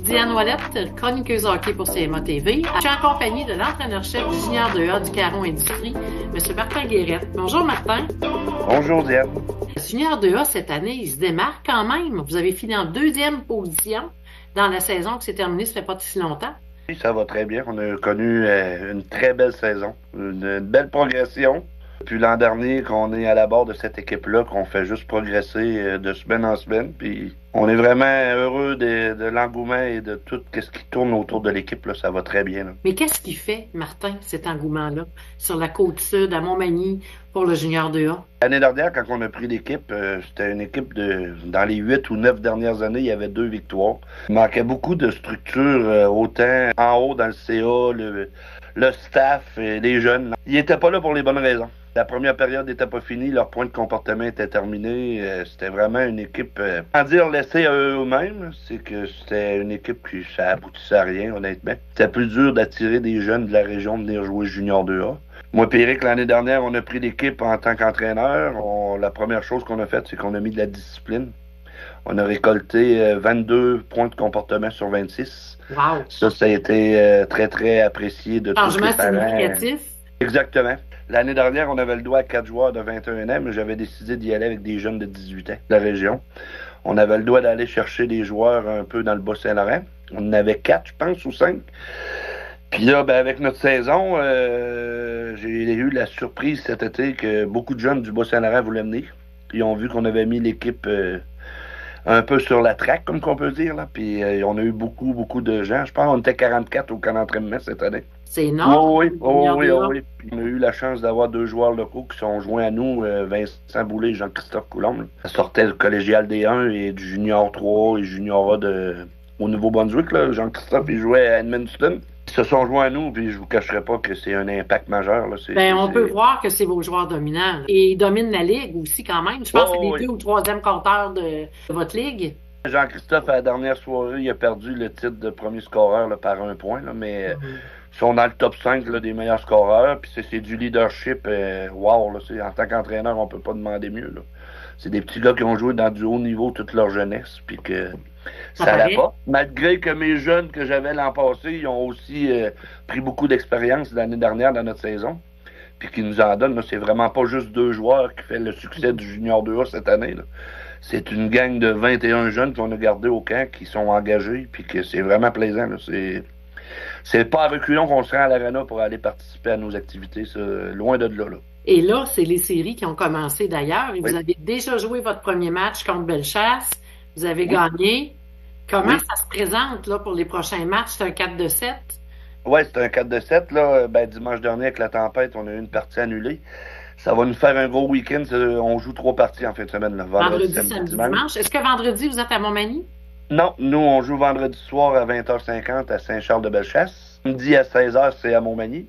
Diane Ouellette, chroniqueuse hockey pour CMA TV. Je suis en compagnie de l'entraîneur-chef du junior 2A du Caron Industrie, M. Martin Guérette. Bonjour Martin. Bonjour Diane. Le junior 2A cette année, il se démarque quand même. Vous avez fini en 2e position dans la saison qui s'est terminée, ça fait pas si longtemps. Oui, ça va très bien. On a connu une très belle saison, une belle progression. Depuis l'an dernier qu'on est à la barre de cette équipe-là, qu'on fait juste progresser de semaine en semaine. Puis on est vraiment heureux de l'engouement et de tout ce qui tourne autour de l'équipe. Là, ça va très bien. Là. Mais qu'est-ce qui fait, Martin, cet engouement-là, sur la Côte-Sud, à Montmagny, pour le junior 2A? L'année dernière, quand on a pris l'équipe, c'était une équipe dans les 8 ou 9 dernières années, il y avait 2 victoires. Il manquait beaucoup de structure, autant en haut dans le CA, le staff, les jeunes. Ils n'étaient pas là pour les bonnes raisons. La première période n'était pas finie, leur point de comportement était terminé. C'était vraiment une équipe, sans dire laissée à eux-mêmes, c'est que c'était une équipe qui ça aboutissait à rien, honnêtement. C'était plus dur d'attirer des jeunes de la région de venir jouer junior 2A. Moi et Eric, l'année dernière, on a pris l'équipe en tant qu'entraîneur. La première chose qu'on a faite, c'est qu'on a mis de la discipline. On a récolté 22 points de comportement sur 26. Wow! Ça a été très, très apprécié de tous les parents. Significatif. Exactement. L'année dernière, on avait le droit à 4 joueurs de 21 ans, mais j'avais décidé d'y aller avec des jeunes de 18 ans de la région. On avait le droit d'aller chercher des joueurs un peu dans le Bas-Saint-Laurent. On en avait 4, je pense, ou 5. Puis là, avec notre saison, j'ai eu la surprise cet été que beaucoup de jeunes du Bas-Saint-Laurent voulaient venir. Ils ont vu qu'on avait mis l'équipe un peu sur la traque, comme qu'on peut dire. Là. Puis on a eu beaucoup de gens. Je pense qu'on était 44 au camp d'entraînement cette année. C'est énorme. Oui. Puis on a eu la chance d'avoir 2 joueurs locaux qui sont joints à nous, Vincent Boulay et Jean-Christophe Coulombe. Ça sortait le collégial D1 et du junior 3 et junior A au Nouveau-Brunswick. Jean-Christophe, il jouait à Edmundston. Ils se sont joints à nous, puis je vous cacherai pas que c'est un impact majeur. Là. On peut voir que c'est vos joueurs dominants. Et ils dominent la Ligue aussi quand même. Je pense que c'est les 2 ou 3e compteurs de votre Ligue. Jean-Christophe, à la dernière soirée, il a perdu le titre de premier scoreur là, par 1 point. Là, mais ils sont dans le top 5 là, des meilleurs scoreurs. Puis c'est du leadership. Wow! Là, en tant qu'entraîneur, on peut pas demander mieux. Là. C'est des petits gars qui ont joué dans du haut niveau toute leur jeunesse. Puis que ça allait pas. Malgré que mes jeunes que j'avais l'an passé, ils ont aussi pris beaucoup d'expérience l'année dernière dans notre saison. Puis qui nous en donnent. Là, c'est vraiment pas juste 2 joueurs qui fait le succès du junior 2A cette année. Là. C'est une gang de 21 jeunes qu'on a gardés au camp, qui sont engagés, puis que c'est vraiment plaisant. Là. C'est pas à reculons qu'on se rend à l'aréna pour aller participer à nos activités, ça, loin de là. Et là, c'est les séries qui ont commencé d'ailleurs. Vous avez déjà joué votre premier match contre Bellechasse. Vous avez gagné. Comment ça se présente là, pour les prochains matchs? C'est un 4-7? Oui, c'est un 4-7. Là. Dimanche dernier, avec la tempête, on a eu une partie annulée. Ça va nous faire un gros week-end. On joue 3 parties en fin de semaine. Là. Vendredi, samedi, dimanche. Est-ce que vendredi, vous êtes à Montmagny? Non, nous, on joue vendredi soir à 20h50 à Saint-Charles-de-Bellechasse. Samedi à 16h, c'est à Montmagny.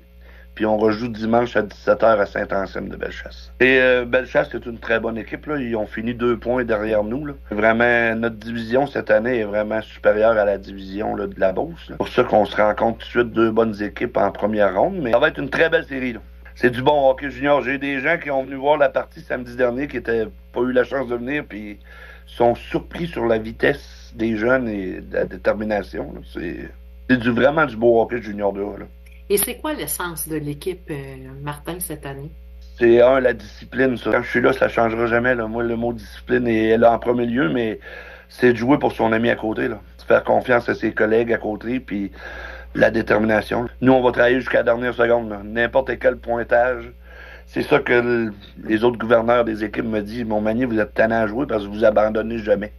Puis on rejoue dimanche à 17h à Saint-Anselme-de-Bellechasse. Et Bellechasse, c'est une très bonne équipe. Là. Ils ont fini 2 points derrière nous. Là. Vraiment, notre division cette année est vraiment supérieure à la division là, de la Beauce. C'est pour ça qu'on se rencontre tout de suite 2 bonnes équipes en première ronde. Mais ça va être une très belle série. Là. C'est du bon hockey junior. J'ai des gens qui ont venu voir la partie samedi dernier qui n'étaient pas eu la chance de venir puis sont surpris sur la vitesse des jeunes et de la détermination. Là. C'est vraiment du beau hockey junior 2A. Là. Et c'est quoi l'essence de l'équipe, Martin, cette année? C'est la discipline. Ça. Quand je suis là, ça ne changera jamais. Là. Moi, le mot discipline est là en premier lieu, mais c'est de jouer pour son ami à côté. Là. De faire confiance à ses collègues à côté, puis la détermination. Nous, on va travailler jusqu'à la dernière seconde. Là. N'importe quel pointage. C'est ça que les autres gouverneurs des équipes me disent. Montmagny, vous êtes tannant à jouer parce que vous abandonnez jamais.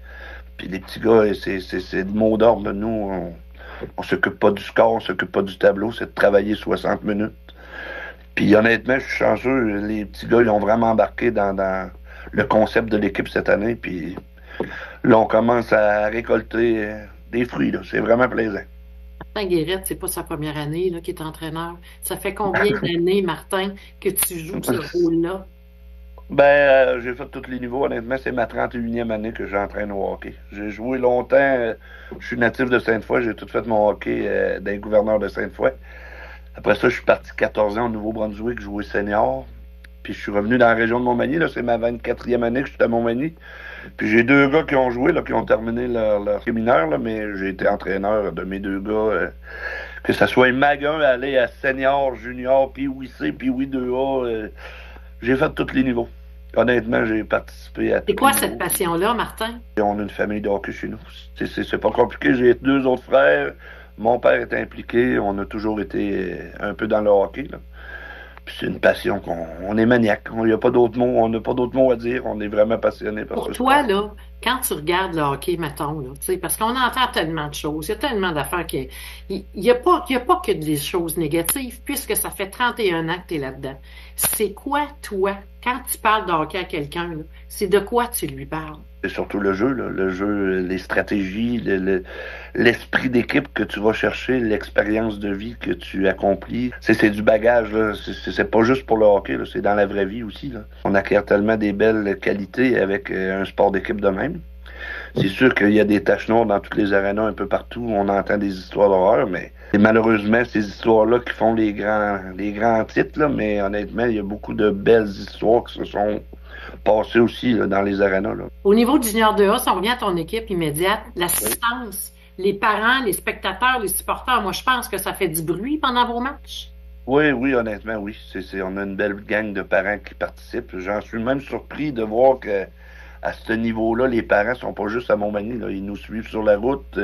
Puis les petits gars, c'est le mot d'ordre. Nous, on s'occupe pas du score, on s'occupe pas du tableau, c'est de travailler 60 minutes. Puis honnêtement, je suis chanceux. Les petits gars, ils ont vraiment embarqué dans le concept de l'équipe cette année. Puis là, on commence à récolter des fruits. Là. C'est vraiment plaisant. Martin Guérette, c'est pas sa première année là, qu'il est entraîneur. Ça fait combien d'années, Martin, que tu joues ce rôle-là? J'ai fait tous les niveaux. Honnêtement, c'est ma 31e année que j'entraîne au hockey. J'ai joué longtemps. Je suis natif de Sainte-Foy. J'ai tout fait mon hockey d'un gouverneur de Sainte-Foy. Après ça, je suis parti 14 ans au Nouveau-Brunswick jouer senior. Puis je suis revenu dans la région de Montmagny. Là, c'est ma 24e année que je suis à Montmagny. Puis j'ai 2 gars qui ont joué, là, qui ont terminé leur séminaire, là, mais j'ai été entraîneur de mes 2 gars. Que ce soit Magun, aller à senior, junior, puis oui C, puis oui 2A. J'ai fait tous les niveaux. Honnêtement, j'ai participé à C'est tous quoi les cette niveaux. passion-là, Martin? Et on a une famille de hockey chez nous. C'est pas compliqué. J'ai 2 autres frères. Mon père est impliqué. On a toujours été un peu dans le hockey, là. Puis c'est une passion on est maniaque. Il n'y a pas d'autres mots. On n'a pas d'autres mots à dire. On est vraiment passionné par Pour ce toi, sport. là, quand tu regardes le hockey, mettons, là, tu sais, parce qu'on entend tellement de choses, il y a tellement d'affaires il y a pas que des choses négatives, puisque ça fait 31 ans que tu es là-dedans. C'est quoi, toi, quand tu parles de hockey à quelqu'un, là, c'est de quoi tu lui parles? C'est surtout le jeu, là. Le jeu, les stratégies, l'esprit d'équipe que tu vas chercher, l'expérience de vie que tu accomplis. C'est du bagage, là. C'est pas juste pour le hockey, là. C'est dans la vraie vie aussi, là. On acquiert tellement des belles qualités avec un sport d'équipe de même. C'est sûr qu'il y a des taches noires dans toutes les arénas un peu partout. On entend des histoires d'horreur, mais c'est malheureusement ces histoires-là qui font les grands titres, là. Mais honnêtement, il y a beaucoup de belles histoires qui se sont passées aussi, là, dans les arénas, là. Au niveau du junior 2A, si on revient à ton équipe immédiate, Oui. l'assistance, les parents, les spectateurs, les supporters, moi, je pense que ça fait du bruit pendant vos matchs. Oui, oui, honnêtement, oui. On a une belle gang de parents qui participent. J'en suis même surpris de voir que à ce niveau-là, les parents sont pas juste à Montmagny, là. Ils nous suivent sur la route.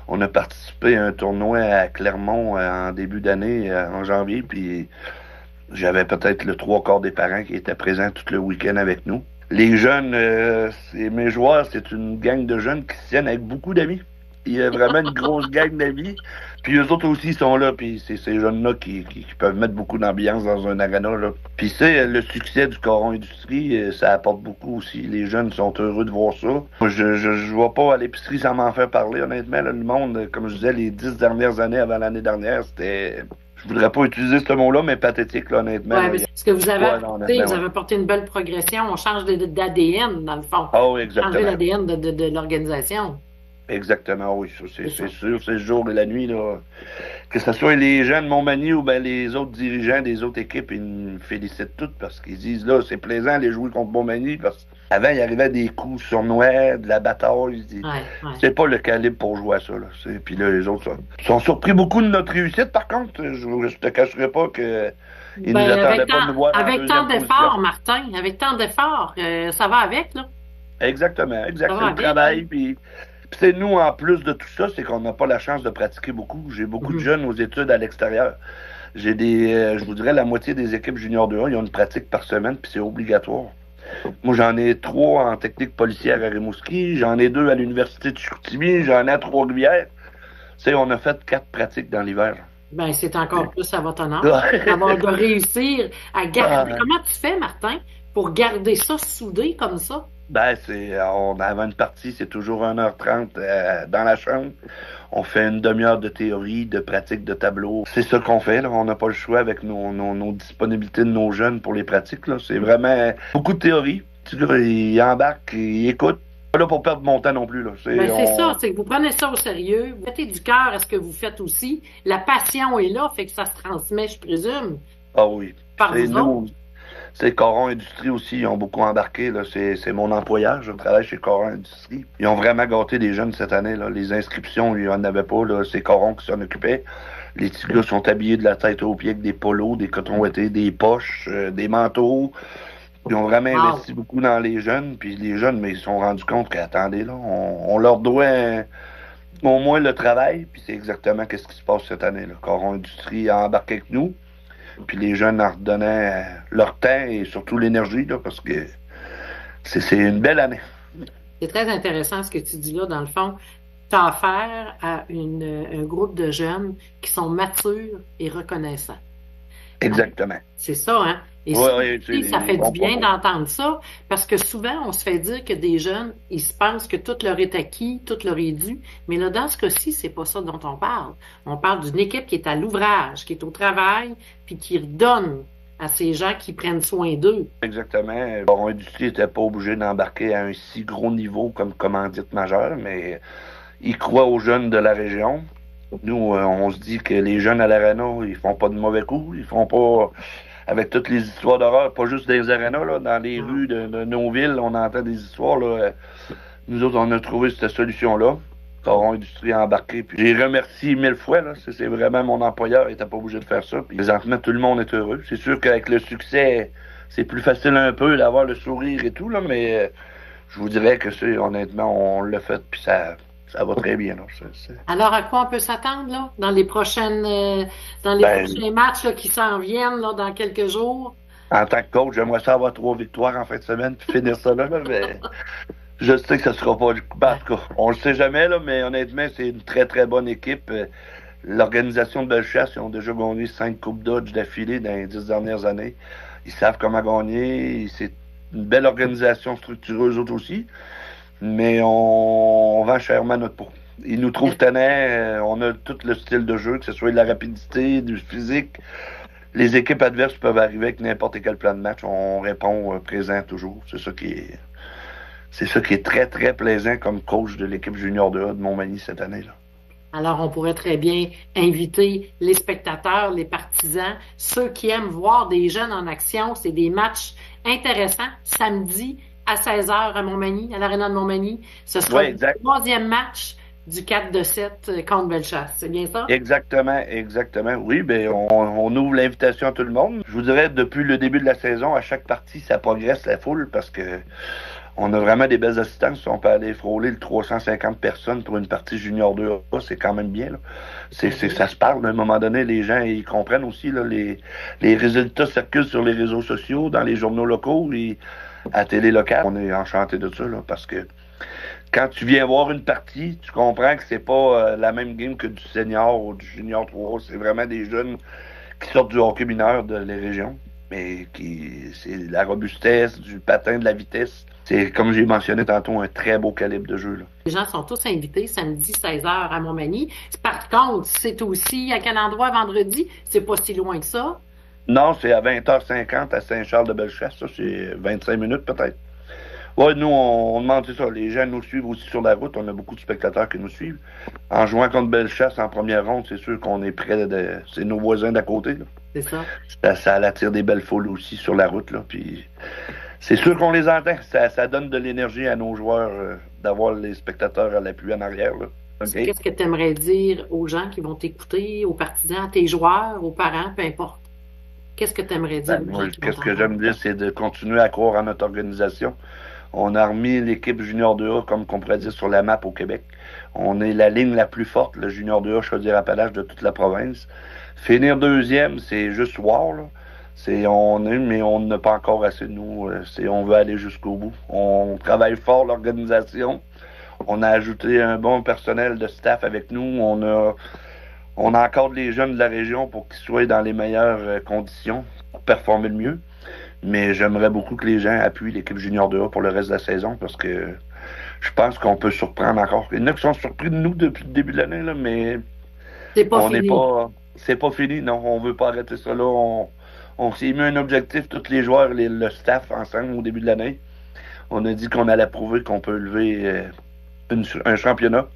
On a participé à un tournoi à Clermont en début d'année, en janvier, puis j'avais peut-être le 3/4 des parents qui étaient présents tout le week-end avec nous. Les jeunes, mes joueurs, c'est une gang de jeunes qui se tiennent avec beaucoup d'amis. Il y a vraiment une grosse gang d'amis. Puis eux autres aussi sont là. Puis c'est ces jeunes-là qui peuvent mettre beaucoup d'ambiance dans un arena, là. Puis c'est le succès du Coron Industrie, ça apporte beaucoup aussi. Les jeunes sont heureux de voir ça. Moi, je vais pas à l'épicerie sans m'en faire parler, honnêtement. Là, le monde, comme je disais, les 10 dernières années avant l'année dernière, c'était... Je voudrais pas utiliser ce mot-là, mais pathétique, là, honnêtement. Ouais, Là. mais ce que vous avez Ouais, non, apporté, honnêtement, vous ouais. avez apporté une belle progression. On change d'ADN, dans le fond. Ah oui, Changer exactement. l'ADN de l'organisation. Exactement, oui, ça, C'est ça. c'est sûr, c'est le jour et la nuit, là. Que ce soit les gens de Montmagny ou ben les autres dirigeants des autres équipes, ils me félicitent tous parce qu'ils disent là, c'est plaisant d'aller jouer contre Montmagny parce qu'avant, il arrivait des coups sournois, de la bataille. Ils disent, Ouais, ouais. c'est pas le calibre pour jouer à ça, là. Puis là, les autres sont surpris beaucoup de notre réussite, par contre. Je te cacherai pas que ils nous Ben, attendaient pas de nous voir en avec tant deuxième d'efforts, position. Martin, avec tant d'efforts, ça va avec, là. Exactement, exact. Ça C'est va le avec, hein. travail, puis c'est nous, en plus de tout ça, c'est qu'on n'a pas la chance de pratiquer beaucoup. J'ai beaucoup de Mhm. jeunes aux études à l'extérieur. J'ai je vous dirais, la moitié des équipes juniors 2A, ils ont une pratique par semaine, puis c'est obligatoire. Moi, j'en ai 3 en technique policière à Rimouski, j'en ai 2 à l'Université de Chicoutimi, j'en ai à Trois-Rivières. Tu sais, on a fait 4 pratiques dans l'hiver. Ben, c'est encore plus à votre honneur. Ouais. D'avoir de réussir à garder. Ah, Comment tu fais, Martin, pour garder ça soudé comme ça? ben, avant une partie, c'est toujours 1h30 dans la chambre. On fait une demi-heure de théorie, de pratique de tableau. C'est ça qu'on fait, là. On n'a pas le choix avec nos disponibilités de nos jeunes pour les pratiques, là. C'est vraiment beaucoup de théorie. Tu vois, ils embarquent, ils écoutent. Pas là pour perdre mon temps non plus, là. Ben, c'est ça, c'est que vous prenez ça au sérieux, vous mettez du cœur à ce que vous faites aussi. La passion est là, fait que ça se transmet, je présume, Ah oui. par C'est vous autres. nous. C'est Coron Industrie aussi, ils ont beaucoup embarqué, là. C'est mon employeur, je travaille chez Coron Industrie. Ils ont vraiment gâté des jeunes cette année, là. Les inscriptions, il n'y en avait pas, là. C'est Coron qui s'en occupait. Les petits gars sont habillés de la tête aux pieds avec des polos, des cotons ouatés, des poches, des manteaux. Ils ont vraiment Wow. investi beaucoup dans les jeunes, puis les jeunes, mais ils se sont rendus compte qu'attendez, là, on leur doit au moins le travail, puis c'est exactement ce qui se passe cette année, là. Coron Industrie a embarqué avec nous, puis les jeunes en redonnaient leur temps et surtout l'énergie, là, parce que c'est une belle année. C'est très intéressant ce que tu dis là, dans le fond. Tu as affaire à un groupe de jeunes qui sont matures et reconnaissants. Exactement. C'est ça, hein? Et Ouais, ça, ouais, aussi, ça fait du bon bien point. d'entendre ça, parce que souvent, on se fait dire que des jeunes, ils se pensent que tout leur est acquis, tout leur est dû, mais là, dans ce cas-ci, c'est pas ça dont on parle. On parle d'une équipe qui est à l'ouvrage, qui est au travail, puis qui redonne à ces gens qui prennent soin d'eux. Exactement. Coron Industrie n'était pas obligé d'embarquer à un si gros niveau comme commandite majeure, mais ils croient aux jeunes de la région. Nous, on se dit que les jeunes à l'Arena, ils font pas de mauvais coups, ils font pas avec toutes les histoires d'horreur, pas juste dans les arénas, là, dans les rues de nos villes, on entend des histoires. Là. Nous autres, on a trouvé cette solution-là. Coron Industrie a embarqué. Puis j'ai remercié 1000 fois. Là. C'est vraiment mon employeur, il n'était pas obligé de faire ça. Puis présentement, tout le monde est heureux. C'est sûr qu'avec le succès, c'est plus facile un peu d'avoir le sourire et tout, là, mais je vous dirais que honnêtement, on l'a fait, puis ça va très bien. Là. Alors, à quoi on peut s'attendre là, dans les prochains matchs là, qui s'en viennent là, dans quelques jours? En tant que coach, j'aimerais ça avoir 3 victoires en fin de semaine, puis finir ça là, mais je sais que ça sera pas... En tout cas, on le sait jamais, là, mais honnêtement, c'est une très, très bonne équipe. L'organisation de Bellechasse, ils ont déjà gagné 5 Coupes Dodge d'affilée dans les 10 dernières années. Ils savent comment gagner. C'est une belle organisation structureuse, autres aussi. Mais on vend chèrement notre peau. Ils nous trouvent tannants. On a tout le style de jeu, que ce soit de la rapidité, du physique. Les équipes adverses peuvent arriver avec n'importe quel plan de match. On répond présent toujours. C'est ça qui est très, très plaisant comme coach de l'équipe junior de A de Montmagny cette année-là. Alors, on pourrait très bien inviter les spectateurs, les partisans, ceux qui aiment voir des jeunes en action. C'est des matchs intéressants. Samedi à 16h à Montmagny, à l'Arena de Montmagny. Ce sera le 3e match du 4-7 contre Bellechasse. C'est bien ça? Exactement. Oui, ben on ouvre l'invitation à tout le monde. Je vous dirais, depuis le début de la saison, à chaque partie, ça progresse la foule parce que on a vraiment des belles assistances. On peut aller frôler le 350 personnes pour une partie junior 2A. C'est quand même bien. Là. Ça se parle. À un moment donné, les gens ils comprennent aussi. Là, les résultats circulent sur les réseaux sociaux, dans les journaux locaux et à la télé locale. On est enchanté de ça là, parce que quand tu viens voir une partie, tu comprends que c'est pas la même game que du senior ou du junior 3A. C'est vraiment des jeunes qui sortent du hockey mineur de les régions. Mais c'est la robustesse, du patin, de la vitesse. C'est, comme j'ai mentionné tantôt, un très beau calibre de jeu. Là. Les gens sont tous invités samedi 16h à Montmagny. Par contre, c'est aussi à quel endroit vendredi? C'est pas si loin que ça. Non, c'est à 20h50 à Saint-Charles-de-Bellechasse. Ça, c'est 25 minutes peut-être. Oui, nous, on demande ça. Les gens nous suivent aussi sur la route. On a beaucoup de spectateurs qui nous suivent. En jouant contre Bellechasse en première ronde, c'est sûr qu'on est près de... C'est nos voisins d'à côté. Là. C'est ça. Ça attire des belles foules aussi sur la route. Là. Puis c'est sûr qu'on les entend. Ça donne de l'énergie à nos joueurs d'avoir les spectateurs à l'appui en arrière. Là. Okay. Qu'est-ce que tu aimerais dire aux gens qui vont t'écouter, aux partisans, à tes joueurs, aux parents, peu importe? Qu'est-ce que tu aimerais dire aux gens qui Qu'est-ce que j'aime dire, c'est de continuer à croire en notre organisation. On a remis l'équipe junior 2A, comme qu'on pourrait dire, sur la map au Québec. On est la ligne la plus forte, le junior 2A Chaudière-Appalaches de toute la province. Finir deuxième, c'est juste wow, là. Mais on n'a pas encore assez de nous. On veut aller jusqu'au bout. On travaille fort, l'organisation. On a ajouté un bon personnel de staff avec nous. On encadre les jeunes de la région pour qu'ils soient dans les meilleures conditions pour performer le mieux. Mais j'aimerais beaucoup que les gens appuient l'équipe junior 2A pour le reste de la saison parce que je pense qu'on peut surprendre encore. Il y en a qui sont surpris de nous depuis le début de l'année, là, mais c'est pas fini. Non, on veut pas arrêter ça là. On s'est mis un objectif, tous les joueurs, le staff ensemble au début de l'année. On a dit qu'on allait prouver qu'on peut lever un championnat.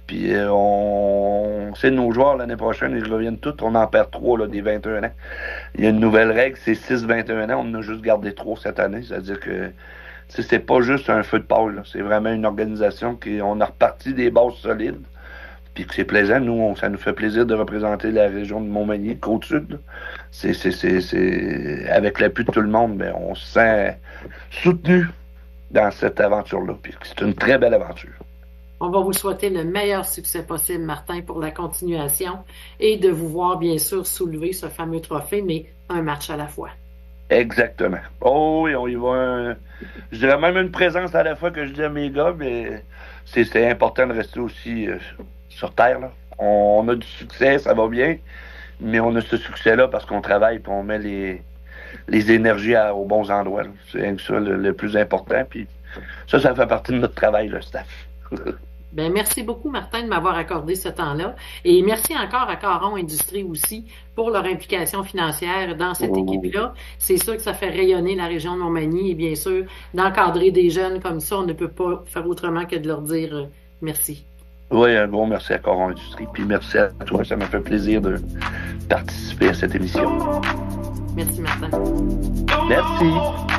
Puis on sait nos joueurs l'année prochaine, ils reviennent tous. On en perd 3 là, des 21 ans. Il y a une nouvelle règle, c'est 6-21 ans. On en a juste gardé 3 cette année. C'est-à-dire que c'est pas juste un feu de paille. C'est vraiment une organisation on a reparti des bases solides. Puis que c'est plaisant. Nous, ça nous fait plaisir de représenter la région de Montmagny, Côte-Sud. C'est avec l'appui de tout le monde, mais on se sent soutenu dans cette aventure-là. Puis c'est une très belle aventure. On va vous souhaiter le meilleur succès possible, Martin, pour la continuation et de vous voir, bien sûr, soulever ce fameux trophée, mais un match à la fois. Exactement. Oh oui, on y va. Je dirais même une présence à la fois que je dis à mes gars, mais c'est important de rester aussi sur terre. Là. On a du succès, ça va bien, mais on a ce succès-là parce qu'on travaille et on met les énergies aux bons endroits. C'est ça le plus important. Puis ça fait partie de notre travail, le staff. Ben, merci beaucoup, Martin, de m'avoir accordé ce temps-là. Et merci encore à Coron Industrie aussi pour leur implication financière dans cette équipe-là. C'est sûr que ça fait rayonner la région de Montmagny et bien sûr, d'encadrer des jeunes comme ça, on ne peut pas faire autrement que de leur dire merci. Oui, un gros merci à Coron Industrie. Puis merci à toi, ça m'a fait plaisir de participer à cette émission. Merci, Martin. Merci.